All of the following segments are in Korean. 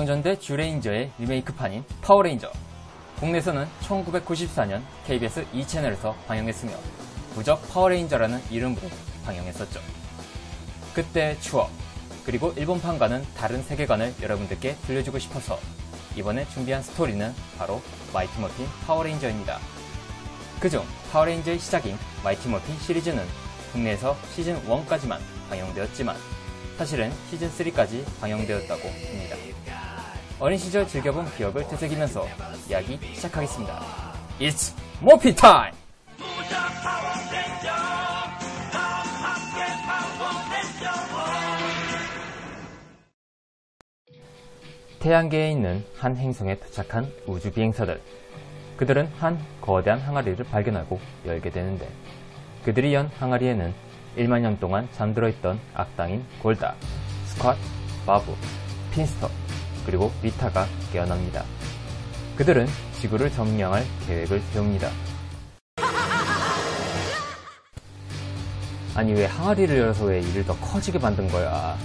기성전대 쥬레인저의 리메이크판인 파워레인저. 국내에서는 1994년 KBS 2채널에서 방영했으며 부적 파워레인저라는 이름으로 방영했었죠. 그때의 추억, 그리고 일본판과는 다른 세계관을 여러분들께 들려주고 싶어서 이번에 준비한 스토리는 바로 마이티 머핀 파워레인저입니다. 그중 파워레인저의 시작인 마이티 머핀 시리즈는 국내에서 시즌 1까지만 방영되었지만 사실은 시즌 3까지 방영되었다고 합니다. 어린 시절 즐겨본 기억을 되새기면서 이야기 시작하겠습니다. It's 모피 타임! 태양계에 있는 한 행성에 도착한 우주 비행사들. 그들은 한 거대한 항아리를 발견하고 열게 되는데 그들이 연 항아리에는 1만 년 동안 잠들어 있던 악당인 골다, 스쿼트, 바브, 핀스터, 그리고 리타가 깨어납니다. 그들은 지구를 점령할 계획을 세웁니다. 아니 왜 항아리를 열어서 왜 일을 더 커지게 만든 거야?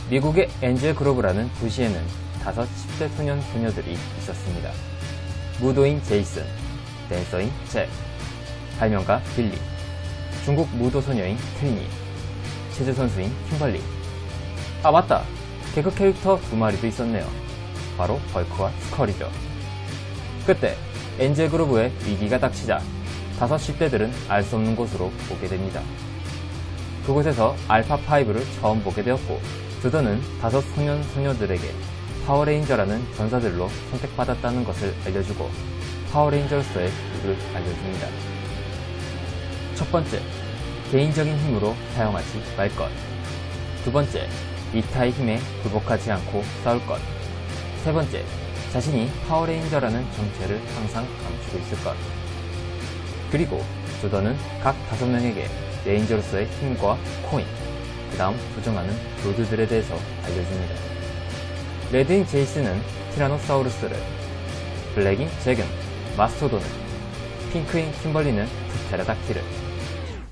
미국의 엔젤 그로브라는 도시에는 10대 소년 소녀들이 있었습니다. 무도인 제이슨, 댄서인 잭, 발명가 빌리, 중국 무도 소녀인 트리니, 체조 선수인 킴벌리. 아 맞다! 개그 캐릭터 2마리도 있었네요. 바로 벌크와 스컬이죠. 그때 엔젤 그로브의 위기가 닥치자 10대들은 알 수 없는 곳으로 오게 됩니다. 그곳에서 알파5를 처음 보게 되었고 조던은 5 소년 소녀들에게 파워레인저라는 전사들로 선택받았다는 것을 알려주고 파워레인저로서의 룰을 알려줍니다. 첫 번째, 개인적인 힘으로 사용하지 말 것. 두 번째, 리타의 힘에 굴복하지 않고 싸울 것. 세 번째, 자신이 파워레인저라는 정체를 항상 감추고 있을 것. 그리고 조던은 각 5명에게 레인저로서의 힘과 코인, 그 다음 조정하는 로드들에 대해서 알려줍니다. 레드인 제이슨은 티라노사우루스를, 블랙인 잭은 마스토돈을, 핑크인 킴벌리는 프테라닥티를,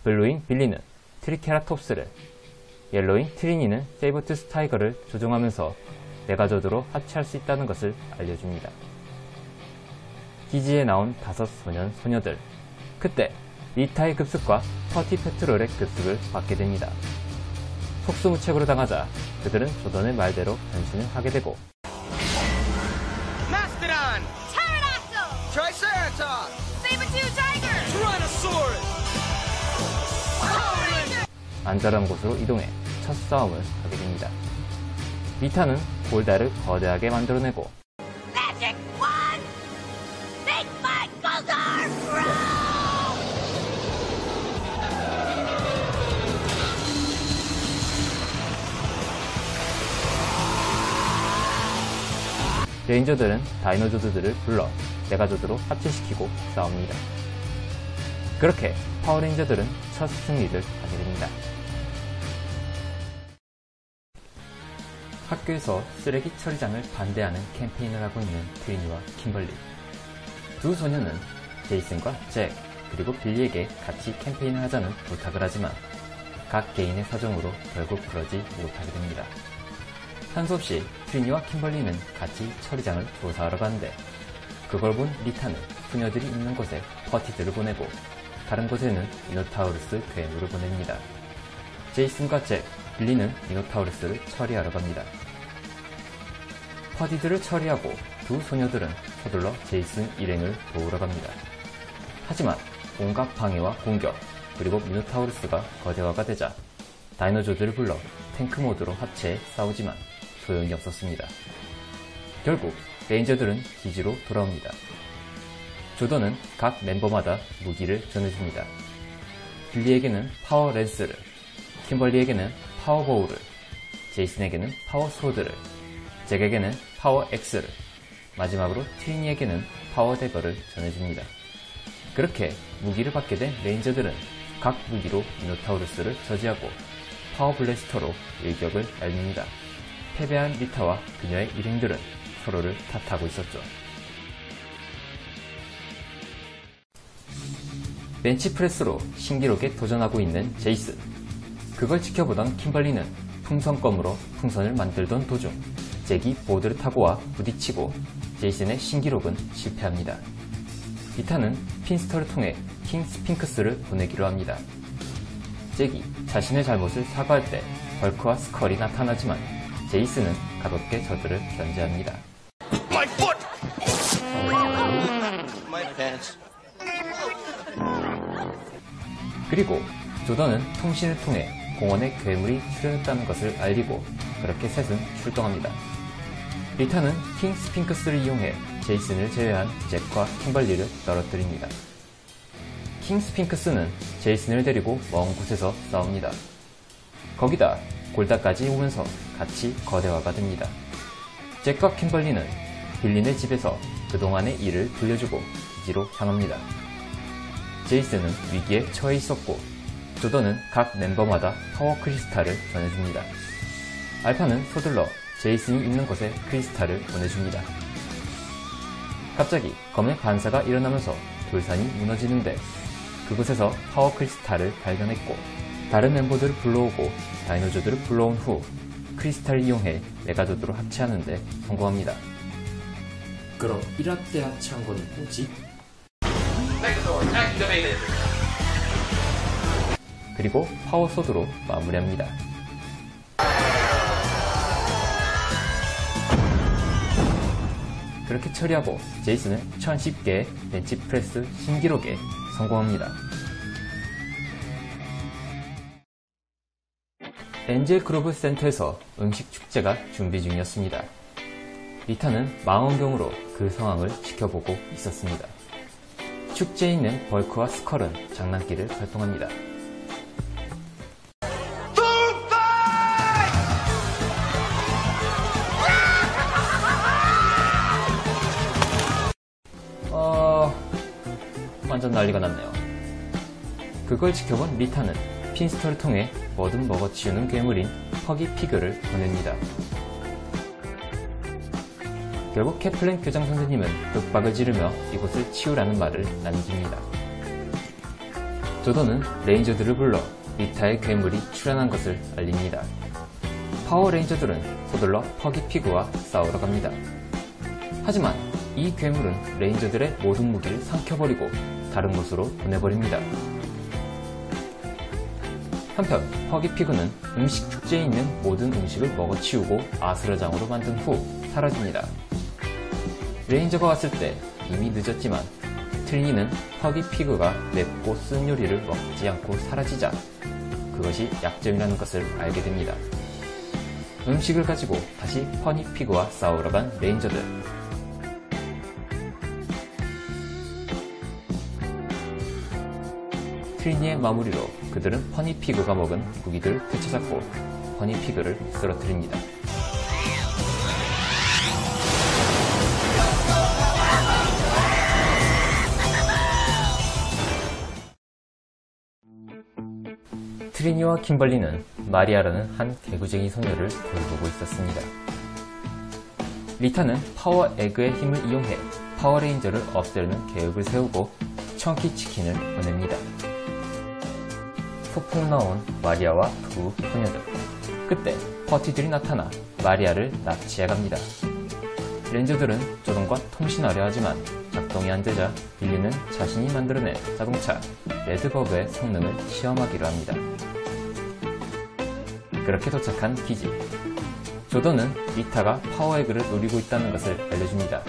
블루인 빌리는 트리케라톱스를, 옐로인 트리니는 세이버투스 타이거를 조종하면서 메가조드로 합체할 수 있다는 것을 알려줍니다. 기지에 나온 5 소년 소녀들. 그때 리타의 급습과 퍼티 페트롤의 급습을 받게 됩니다. 속수무책으로 당하자 그들은 조던의 말대로 변신을 하게 되고 마스테론! Pterodactyl! 트라이세라톱스! Saber-tooth tiger! 티라노사우루스! 안전한 곳으로 이동해 첫 싸움을 하게 됩니다. 리타는 골다를 거대하게 만들어내고 Magic wand! Make my buzzer grow! 레인저들은 다이노조드들을 불러 메가조드로 합체시키고 싸웁니다. 그렇게 파워레인저들은 첫 승리를 하게 됩니다. 학교에서 쓰레기 처리장을 반대하는 캠페인을 하고 있는 트리니와 킴벌리. 두 소녀는 제이슨과 잭, 그리고 빌리에게 같이 캠페인을 하자는 부탁을 하지만 각 개인의 사정으로 결국 그러지 못하게 됩니다. 한 수 없이 트리니와 킴벌리는 같이 처리장을 조사하러 가는데 그걸 본 리타는 소녀들이 있는 곳에 퍼티들을 보내고 다른 곳에는 미노타우루스 괴물을 보냅니다. 제이슨과 잭, 빌리는 미노타우루스를 처리하러 갑니다. 퍼티들을 처리하고 두 소녀들은 서둘러 제이슨 일행을 도우러 갑니다. 하지만 온갖 방해와 공격, 그리고 미노타우루스가 거대화가 되자 다이노조드를 불러 탱크 모드로 합체해 싸우지만 소용이 없었습니다. 결국 레인저들은 기지로 돌아옵니다. 조던은 각 멤버마다 무기를 전해줍니다. 빌리에게는 파워 랜스를, 킴벌리에게는 파워 보우를, 제이슨에게는 파워 소드를, 잭에게는 파워 엑스를, 마지막으로 트리니에게는 파워 대거를 전해줍니다. 그렇게 무기를 받게 된 레인저들은 각 무기로 미노타우루스를 저지하고 파워 블래스터로 일격을 날립니다. 패배한 리타와 그녀의 일행들은 서로를 탓하고 있었죠. 벤치프레스로 신기록에 도전하고 있는 제이슨. 그걸 지켜보던 킴벌리는 풍선껌으로 풍선을 만들던 도중 잭이 보드를 타고 와 부딪히고 제이슨의 신기록은 실패합니다. 리타는 핀스터를 통해 킹 스핑크스를 보내기로 합니다. 잭이 자신의 잘못을 사과할 때 벌크와 스컬이 나타나지만 제이슨은 가볍게 저들을 견제합니다. My foot! My pants. 그리고 조던은 통신을 통해 공원에 괴물이 출현했다는 것을 알리고 그렇게 셋은 출동합니다. 리타는 킹 스핑크스를 이용해 제이슨을 제외한 잭과 킴벌리를 떨어뜨립니다. 킹 스핑크스는 제이슨을 데리고 먼 곳에서 싸웁니다. 거기다 골다까지 오면서 같이 거대화가 됩니다. 잭과 킴벌리는 빌린의 집에서 그동안의 일을 들려주고 기지로 향합니다. 제이슨은 위기에 처해 있었고 조던은 각 멤버마다 파워 크리스탈을 전해줍니다. 알파는 서둘러 제이슨이 있는 곳에 크리스탈을 보내줍니다. 갑자기 검의 반사가 일어나면서 돌산이 무너지는데 그곳에서 파워 크리스탈을 발견했고 다른 멤버들을 불러오고 다이노조들을 불러온 후 크리스탈을 이용해 메가조드로 합체하는데 성공합니다. 그럼 1화 때 합체한 건 뭐지? Megazord activated. 그리고 파워 소드로 마무리합니다. 그렇게 처리하고 제이슨은 1010개의 벤치프레스 신기록에 성공합니다. 엔젤 그로브 센터에서 음식 축제가 준비 중이었습니다. 리타는 망원경으로 그 상황을 지켜보고 있었습니다. 축제에 있는 벌크와 스컬은 장난기를 활동합니다. 완전 난리가 났네요. 그걸 지켜본 리타는 핀스터를 통해 뭐든 먹어치우는 괴물인 퍼기 피그를 보냅니다. 결국 캐플린 교장 선생님은 윽박을 지르며 이곳을 치우라는 말을 남깁니다. 조던은 레인저들을 불러 리타의 괴물이 출현한 것을 알립니다. 파워레인저들은 서둘러 퍼기 피그와 싸우러 갑니다. 하지만 이 괴물은 레인저들의 모든 무기를 삼켜버리고 다른 곳으로 보내버립니다. 한편 퍼기 피그는 음식 축제에 있는 모든 음식을 먹어치우고 아수라장으로 만든 후 사라집니다. 레인저가 왔을 때 이미 늦었지만 트리니는 퍼기 피그가 맵고 쓴 요리를 먹지 않고 사라지자 그것이 약점이라는 것을 알게 됩니다. 음식을 가지고 다시 퍼니 피그와 싸우러 간 레인저들. 트리니의 마무리로 그들은 퍼니 피그가 먹은 무기들을 되찾았고 퍼니 피그를 쓰러뜨립니다. 트리니와 킴벌리는 마리아라는 한 개구쟁이 소녀를 돌보고 있었습니다. 리타는 파워 에그의 힘을 이용해 파워레인저를 없애려는 계획을 세우고 청키 치킨을 보냅니다. 소풍 나온 마리아와 두 소녀들. 그때 퍼티들이 나타나 마리아를 납치해갑니다. 렌저들은 조던과 통신하려 하지만 작동이 안되자 빌리는 자신이 만들어낸 자동차 레드버그의 성능을 시험하기로 합니다. 그렇게 도착한 기지. 조던은 리타가 파워에그를 노리고 있다는 것을 알려줍니다.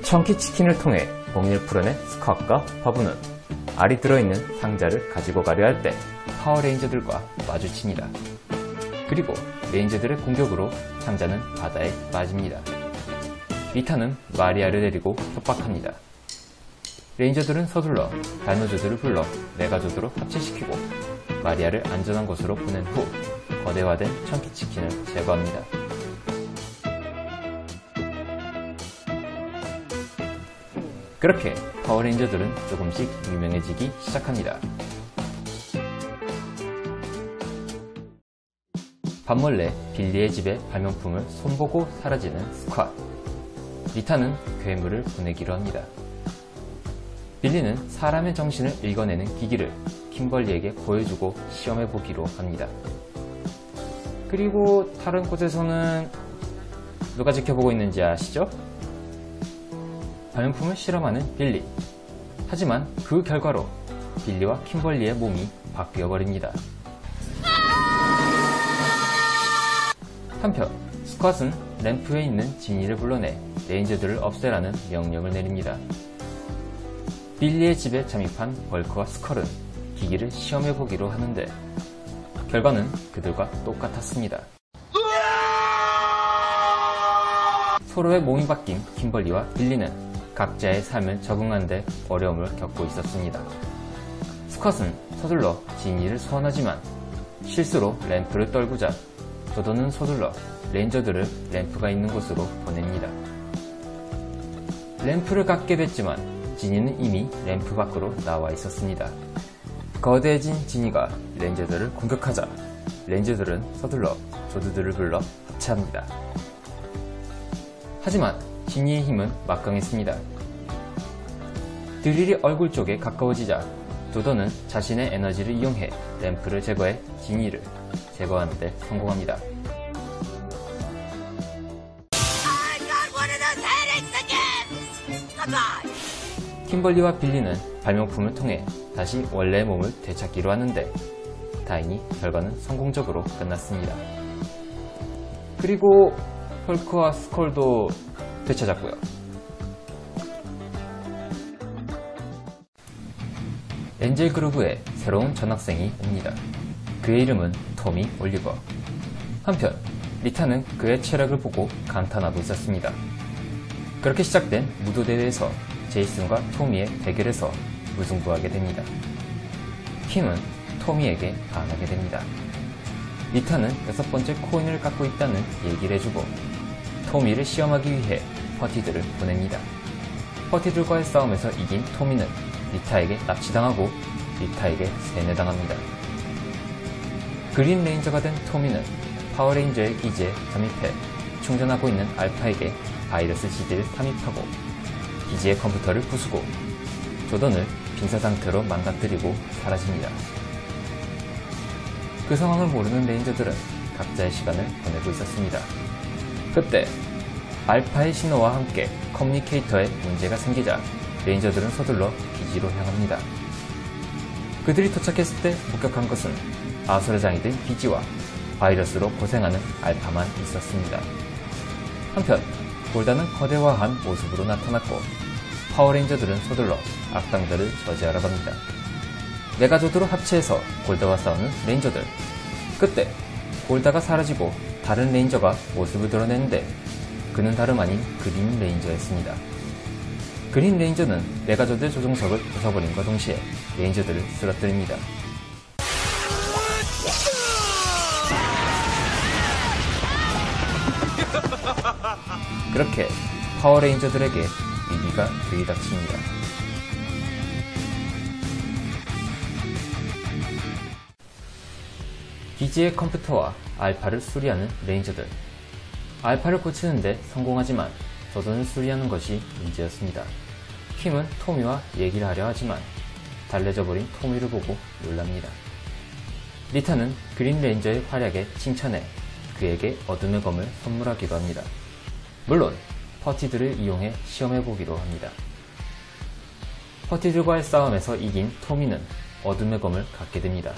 청키 치킨을 통해 공인을 풀어낸 스캇과 바브는 알이 들어있는 상자를 가지고 가려 할 때 파워레인저들과 마주칩니다. 그리고 레인저들의 공격으로 상자는 바다에 빠집니다. 리타는 마리아를 데리고 협박합니다. 레인저들은 서둘러 다이노조들을 불러 메가조드로 합체시키고 마리아를 안전한 곳으로 보낸 후 거대화된 청키치킨을 제거합니다. 그렇게 파워레인저들은 조금씩 유명해지기 시작합니다. 밤몰래 빌리의 집에 발명품을 손보고 사라지는 스캇. 리타는 괴물을 보내기로 합니다. 빌리는 사람의 정신을 읽어내는 기기를 킴벌리에게 보여주고 시험해보기로 합니다. 그리고 다른 곳에서는 누가 지켜보고 있는지 아시죠? 발명품을 실험하는 빌리. 하지만 그 결과로 빌리와 킴벌리의 몸이 바뀌어버립니다. 한편 스캇은 램프에 있는 지니를 불러내 레인저들을 없애라는 명령을 내립니다. 빌리의 집에 잠입한 벌크와 스컬은 기기를 시험해보기로 하는데 결과는 그들과 똑같았습니다. 서로의 몸이 바뀐 킴벌리와 빌리는 각자의 삶을 적응하는 데 어려움을 겪고 있었습니다. 스캇은 서둘러 지니를 소환하지만 실수로 램프를 떨구자 조던은 서둘러 레인저들을 램프가 있는 곳으로 보냅니다. 램프를 갖게 됐지만 지니는 이미 램프 밖으로 나와 있었습니다. 거대해진 지니가 레인저들을 공격하자 레인저들은 서둘러 조드들을 불러 합체합니다. 하지만 지니의 힘은 막강했습니다. 드릴이 얼굴 쪽에 가까워지자 조던은 자신의 에너지를 이용해 램프를 제거해 지니를 제거하는 데 성공합니다. I got one of those headaches again! Goodbye! 킴벌리와 빌리는 발명품을 통해 다시 원래의 몸을 되찾기로 하는데 다행히 결과는 성공적으로 끝났습니다. 그리고 헐크와 스컬도 되찾았고요. 엔젤 그루브에 새로운 전학생이 옵니다. 그의 이름은 토미 올리버. 한편 리타는 그의 체력을 보고 감탄하고 있었습니다. 그렇게 시작된 무도 대회에서 제이슨과 토미의 대결에서 무승부하게 됩니다. 킴은 토미에게 반하게 됩니다. 리타는 6번째 코인을 갖고 있다는 얘기를 해주고 토미를 시험하기 위해 퍼티들을 보냅니다. 퍼티들과의 싸움에서 이긴 토미는 리타에게 납치당하고 리타에게 세뇌당합니다. 그린 레인저가 된 토미는 파워레인저의 기지에 잠입해 충전하고 있는 알파에게 바이러스 지지를 탐입하고 기지의 컴퓨터를 부수고 조던을 빈사 상태로 망가뜨리고 사라집니다. 그 상황을 모르는 레인저들은 각자의 시간을 보내고 있었습니다. 그때 알파의 신호와 함께 커뮤니케이터에 문제가 생기자 레인저들은 서둘러 기지로 향합니다. 그들이 도착했을 때 목격한 것은 아수라장이 된 기지와 바이러스로 고생하는 알파만 있었습니다. 한편 골다는 거대화한 모습으로 나타났고 파워레인저들은 서둘러 악당들을 저지하러 갑니다. 메가조드로 합체해서 골다와 싸우는 레인저들. 그때 골다가 사라지고 다른 레인저가 모습을 드러내는데 그는 다름 아닌 그린 레인저였습니다. 그린 레인저는 메가조드의 조종석을 부숴버림과 동시에 레인저들을 쓰러뜨립니다. 그렇게 파워레인저들에게 위기가 들이닥칩니다. 기지의 컴퓨터와 알파를 수리하는 레인저들. 알파를 고치는데 성공하지만 조던을 수리하는 것이 문제였습니다. 킴은 토미와 얘기를 하려 하지만 달래져버린 토미를 보고 놀랍니다. 리타는 그린 레인저의 활약에 칭찬해 그에게 어둠의 검을 선물하기도 합니다. 물론 퍼티들을 이용해 시험해보기로 합니다. 퍼티들과의 싸움에서 이긴 토미는 어둠의 검을 갖게 됩니다.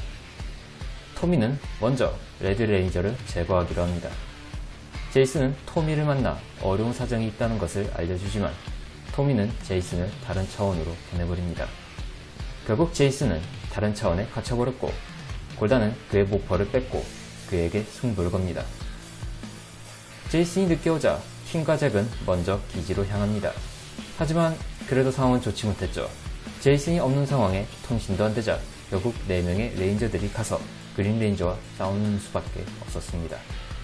토미는 먼저 레드 레인저를 제거하기로 합니다. 제이슨은 토미를 만나 어려운 사정이 있다는 것을 알려주지만 토미는 제이슨을 다른 차원으로 보내버립니다. 결국 제이슨은 다른 차원에 갇혀버렸고 골다는 그의 목표를 뺏고 그에게 승부를 겁니다. 제이슨이 늦게 오자 킴과 잭은 먼저 기지로 향합니다. 하지만 그래도 상황은 좋지 못했죠. 제이슨이 없는 상황에 통신도 안 되자 결국 4명의 레인저들이 가서 그린 레인저와 싸우는 수밖에 없었습니다.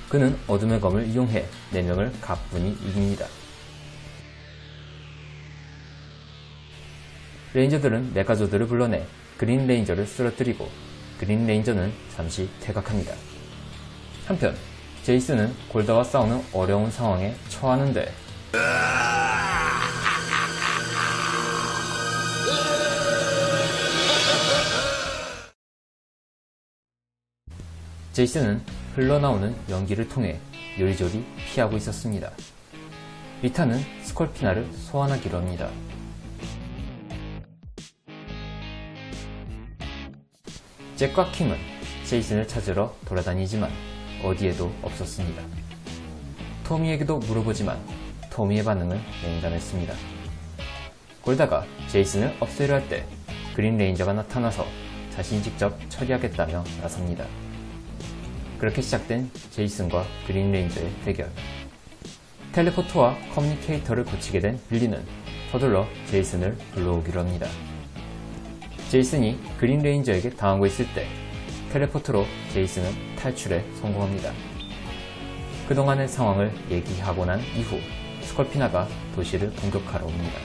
그는 어둠의 검을 이용해 4명을 가뿐히 이깁니다. 레인저들은 메가조드를 불러내 그린 레인저를 쓰러뜨리고 그린 레인저는 잠시 퇴각합니다. 한편 제이슨은 골다와 싸우는 어려운 상황에 처하는데 제이슨은 흘러나오는 연기를 통해 요리조리 피하고 있었습니다. 리타는 스콜피나를 소환하기로 합니다. 잭과 킴은 제이슨을 찾으러 돌아다니지만 어디에도 없었습니다. 토미에게도 물어보지만 토미의 반응은 냉담했습니다. 골다가 제이슨을 없애려 할 때 그린 레인저가 나타나서 자신이 직접 처리하겠다며 나섭니다. 그렇게 시작된 제이슨과 그린 레인저의 대결. 텔레포터와 커뮤니케이터를 고치게 된 빌리는 서둘러 제이슨을 불러오기로 합니다. 제이슨이 그린 레인저에게 당하고 있을 때 텔레포트로 제이슨은 탈출에 성공합니다. 그동안의 상황을 얘기하고 난 이후 스콜피나가 도시를 공격하러 옵니다.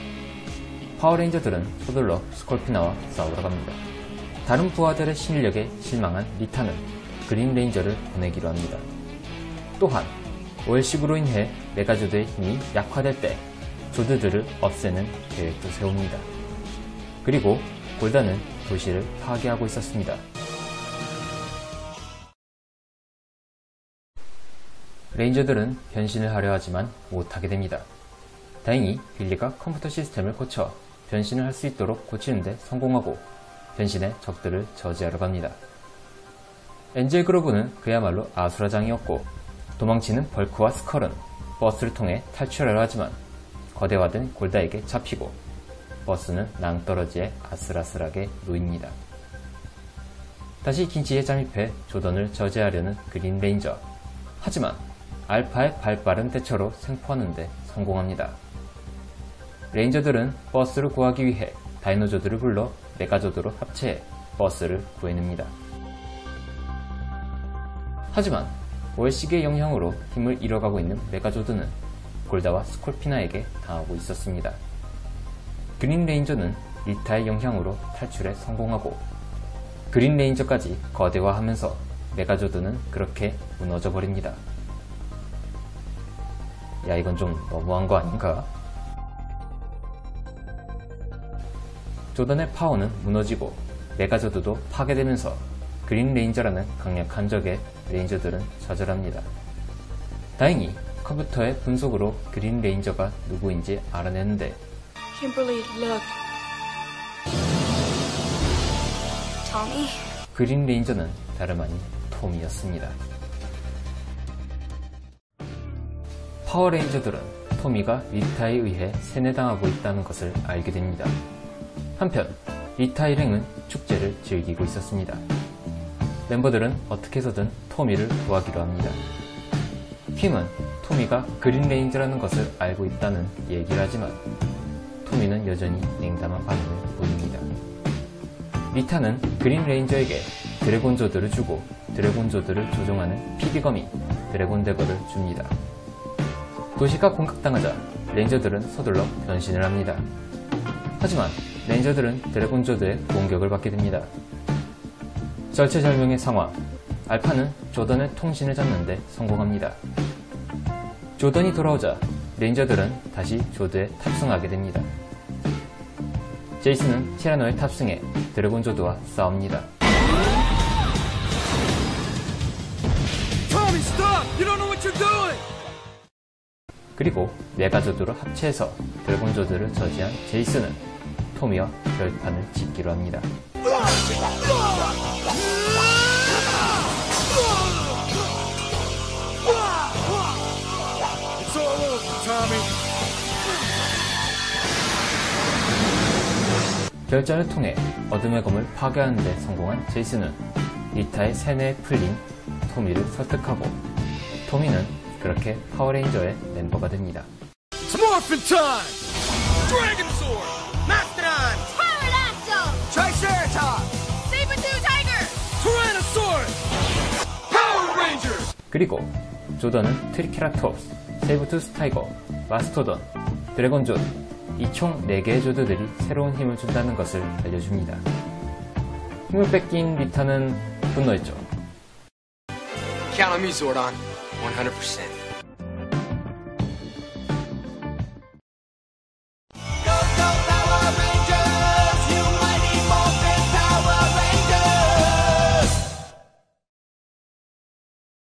파워레인저들은 서둘러 스콜피나와 싸우러 갑니다. 다른 부하들의 실력에 실망한 리타는 그린 레인저를 보내기로 합니다. 또한 오일식으로 인해 메가조드의 힘이 약화될 때 조드들을 없애는 계획도 세웁니다. 그리고 골다는 도시를 파괴하고 있었습니다. 레인저들은 변신을 하려 하지만 못하게 됩니다. 다행히 빌리가 컴퓨터 시스템을 고쳐 변신을 할 수 있도록 고치는데 성공하고 변신의 적들을 저지하러 갑니다. 엔젤 그로브는 그야말로 아수라장이었고 도망치는 벌크와 스컬은 버스를 통해 탈출하려 하지만 거대화된 골다에게 잡히고 버스는 낭떠러지에 아슬아슬하게 놓입니다. 다시 기지에 잠입해 조던을 저지하려는 그린 레인저. 하지만 알파의 발빠른 대처로 생포하는데 성공합니다. 레인저들은 버스를 구하기 위해 다이노조드를 불러 메가조드로 합체해 버스를 구해냅니다. 하지만 오일식의 영향으로 힘을 잃어가고 있는 메가조드는 골다와 스콜피나에게 당하고 있었습니다. 그린 레인저는 리타의 영향으로 탈출에 성공하고 그린 레인저까지 거대화하면서 메가조드는 그렇게 무너져 버립니다. 야, 이건 좀 너무한 거 아닌가? 조던의 파워는 무너지고 메가조드도 파괴되면서 그린 레인저라는 강력한 적에 레인저들은 좌절합니다. 다행히 컴퓨터의 분석으로 그린 레인저가 누구인지 알아내는데 Kimberly, look. Tommy? 그린 레인저는 다름 아닌 톰이었습니다. 파워레인저들은 토미가 리타에 의해 세뇌당하고 있다는 것을 알게 됩니다. 한편 리타 일행은 축제를 즐기고 있었습니다. 멤버들은 어떻게 해서든 토미를 구하기로 합니다. 킴은 토미가 그린 레인저라는 것을 알고 있다는 얘기를 하지만 토미는 여전히 냉담한 반응을 보입니다. 리타는 그린 레인저에게 드래곤조드를 주고 드래곤조드를 조종하는 피비검인 드래곤 대거를 줍니다. 도시가 공격당하자 레인저들은 서둘러 변신을 합니다. 하지만 레인저들은 드래곤조드의 공격을 받게 됩니다. 절체절명의 상황. 알파는 조던의 통신을 잡는데 성공합니다. 조던이 돌아오자 레인저들은 다시 조드에 탑승하게 됩니다. 제이슨은 티라노에 탑승해 드래곤조드와 싸웁니다. Tommy, stop! You don't know what you're doing! 그리고 메가조드로 합체해서 드래곤조드를 저지한 제이슨은 토미와 결판을 짓기로 합니다. It's all over, Tommy. 결전을 통해 어둠의 검을 파괴하는 데 성공한 제이슨은 리타의 세뇌에 풀린 토미를 설득하고 토미는 그렇게 파워레인저의 멤버가 됩니다. It's morphin' time! Dragon Sword! Mastodon! Pterodactyl! Triceratops! Saber-tooth tiger! Tyrannosaurus! Power Rangers! 그리고 조던은 트리케라톱스, 세이브투스 타이거, 마스토돈, 드래곤조드 이 총 4개의 조드들이 새로운 힘을 준다는 것을 알려줍니다. 힘을 뺏긴 리타는 분노했죠. Count on me, Zordon. 100%.